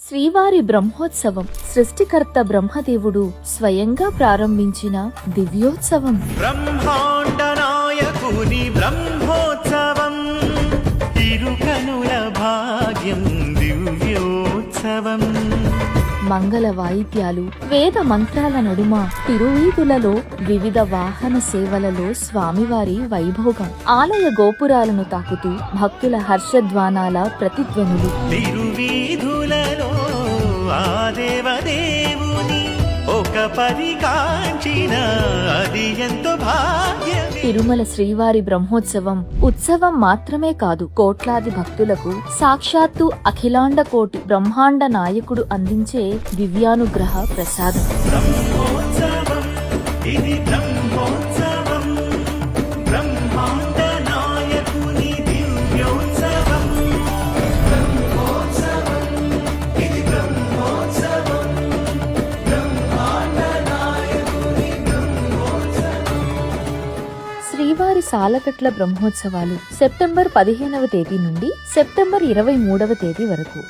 శ్రీవారి బ్రహ్మోత్సవం సృష్టికర్త బ్రహ్మదేవుడు స్వయంగా ప్రారంభించిన దివ్యోత్సవం. బ్రహ్మాండ నాయకుని బ్రహ్మోత్సవం, ఇరుకనుల భాగ్యం దివ్యోత్సవం. మంగళ వాయిద్యాలు, వేద మంత్రాల నడుమ తిరువీధులలో వివిధ వాహన సేవలలో స్వామివారి వైభోగం. ఆలయ గోపురాలను తాకుతూ భక్తుల హర్షధ్వానాల ప్రతిధ్వనులు. తిరువీధులలో ఆ దేవదేవుని ఒక పరికాంచిన అది ఎంతో భాగ్యం. తిరుమల శ్రీవారి బ్రహ్మోత్సవం ఉత్సవం మాత్రమే కాదు, కోట్లాది భక్తులకు సాక్షాత్తు అఖిలాండ కోటి బ్రహ్మాండ నాయకుడు అందించే దివ్యానుగ్రహ ప్రసాదం. బ్రహ్మోత్సవం, ఇది బ్రహ్మోత్సవం, బ్రహ్మాండ నాయకుని దివ్యోత్సవం. బ్రహ్మోత్సవం, ఇది బ్రహ్మోత్సవం, బ్రహ్మాండ నాయకుని బ్రహ్మోత్సవం. శ్రీవారి సాలకట్ల బ్రహ్మోత్సవాలు సెప్టెంబర్ 15వ తేదీ నుండి సెప్టెంబర్ 23వ తేదీ వరకు.